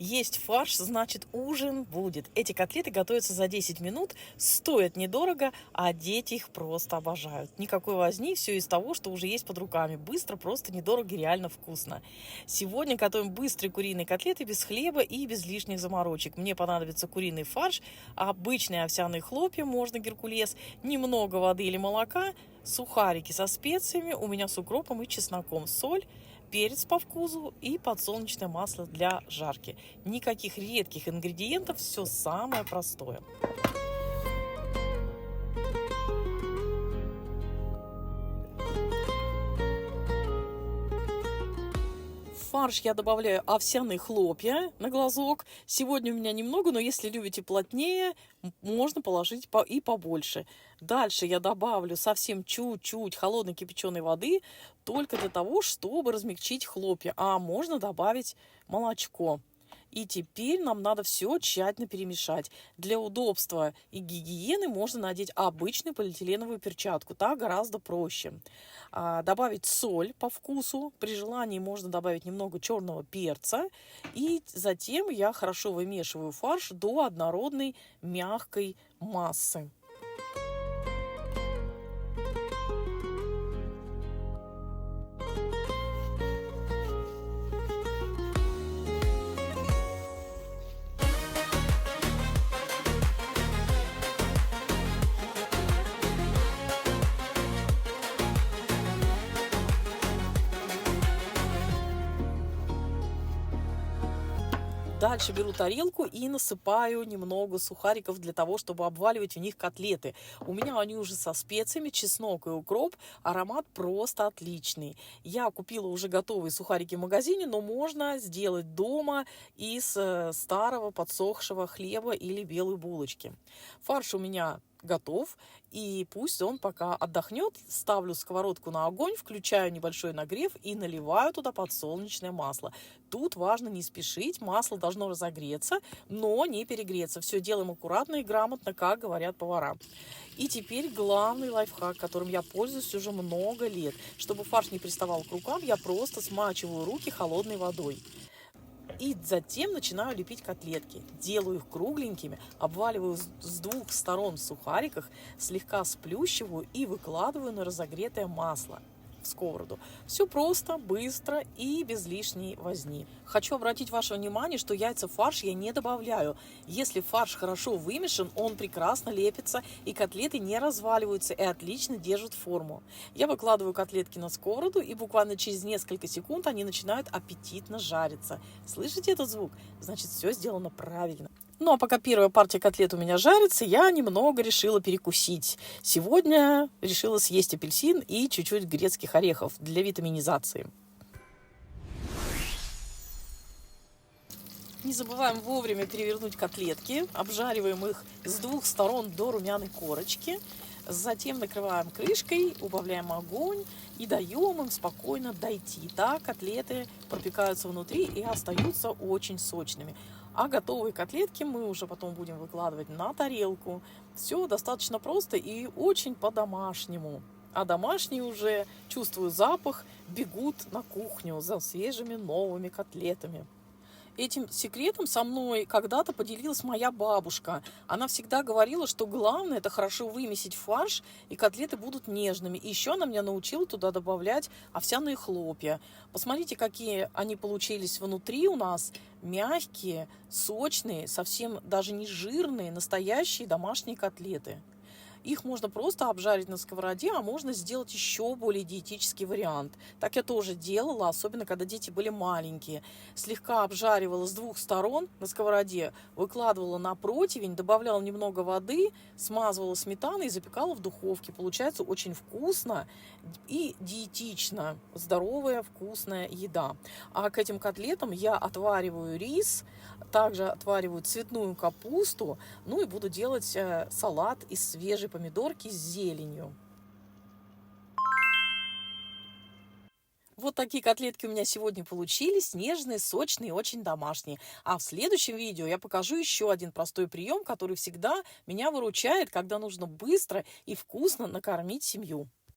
Есть фарш, значит ужин будет. Эти котлеты готовятся за 10 минут, стоят недорого, а дети их просто обожают. Никакой возни, все из того, что уже есть под руками. Быстро, просто недорого и реально вкусно. Сегодня готовим быстрые куриные котлеты без хлеба и без лишних заморочек. Мне понадобится куриный фарш, обычные овсяные хлопья, можно геркулес, немного воды или молока, сухарики со специями, у меня с укропом и чесноком, соль, перец по вкусу и подсолнечное масло для жарки. Никаких редких ингредиентов, все самое простое. В фарш я добавляю овсяные хлопья на глазок. Сегодня у меня немного, но если любите плотнее, можно положить и побольше. Дальше я добавлю совсем чуть-чуть холодной кипяченой воды, только для того, чтобы размягчить хлопья. А можно добавить молочко. И теперь нам надо все тщательно перемешать. Для удобства и гигиены можно надеть обычную полиэтиленовую перчатку. Так гораздо проще. Добавить соль по вкусу. При желании можно добавить немного черного перца. И затем я хорошо вымешиваю фарш до однородной мягкой массы. Дальше беру тарелку и насыпаю немного сухариков для того, чтобы обваливать в них котлеты. У меня они уже со специями, чеснок и укроп. Аромат просто отличный. Я купила уже готовые сухарики в магазине, но можно сделать дома из старого подсохшего хлеба или белой булочки. Фарш у меня готов, и пусть он пока отдохнет. Ставлю сковородку на огонь, включаю небольшой нагрев и наливаю туда подсолнечное масло. Тут важно не спешить, масло должно разогреться, но не перегреться. Все делаем аккуратно и грамотно, как говорят повара. И теперь главный лайфхак, которым я пользуюсь уже много лет. Чтобы фарш не приставал к рукам, я просто смачиваю руки холодной водой. И затем начинаю лепить котлетки. Делаю их кругленькими, обваливаю с двух сторон в сухариках, слегка сплющиваю и выкладываю на разогретое масло в сковороду. Все просто, быстро и без лишней возни. Хочу обратить ваше внимание, что яйца в фарш я не добавляю. Если фарш хорошо вымешан, он прекрасно лепится, и котлеты не разваливаются и отлично держат форму. Я выкладываю котлетки на сковороду, и буквально через несколько секунд они начинают аппетитно жариться. Слышите этот звук? Значит, все сделано правильно. Ну а пока первая партия котлет у меня жарится, я немного решила перекусить. Сегодня решила съесть апельсин и чуть-чуть грецких орехов для витаминизации. Не забываем вовремя перевернуть котлетки, обжариваем их с двух сторон до румяной корочки. Затем накрываем крышкой, убавляем огонь и даем им спокойно дойти. Так котлеты пропекаются внутри и остаются очень сочными. А готовые котлетки мы уже потом будем выкладывать на тарелку. Все достаточно просто и очень по-домашнему. А домашние уже, чувствую запах, бегут на кухню за свежими новыми котлетами. Этим секретом со мной когда-то поделилась моя бабушка. Она всегда говорила, что главное — это хорошо вымесить фарш, и котлеты будут нежными. И еще она меня научила туда добавлять овсяные хлопья. Посмотрите, какие они получились внутри у нас. Мягкие, сочные, совсем даже не жирные, настоящие домашние котлеты. Их можно просто обжарить на сковороде, а можно сделать еще более диетический вариант. Так я тоже делала, особенно когда дети были маленькие. Слегка обжаривала с двух сторон на сковороде, выкладывала на противень, добавляла немного воды, смазывала сметаной и запекала в духовке. Получается очень вкусно и диетично. Здоровая, вкусная еда. А к этим котлетам я отвариваю рис, также отвариваю цветную капусту, ну и буду делать салат из свежей помидорки с зеленью. Вот такие котлетки у меня сегодня получились, нежные, сочные и очень домашние. А в следующем видео я покажу еще один простой прием, который всегда меня выручает, когда нужно быстро и вкусно накормить семью.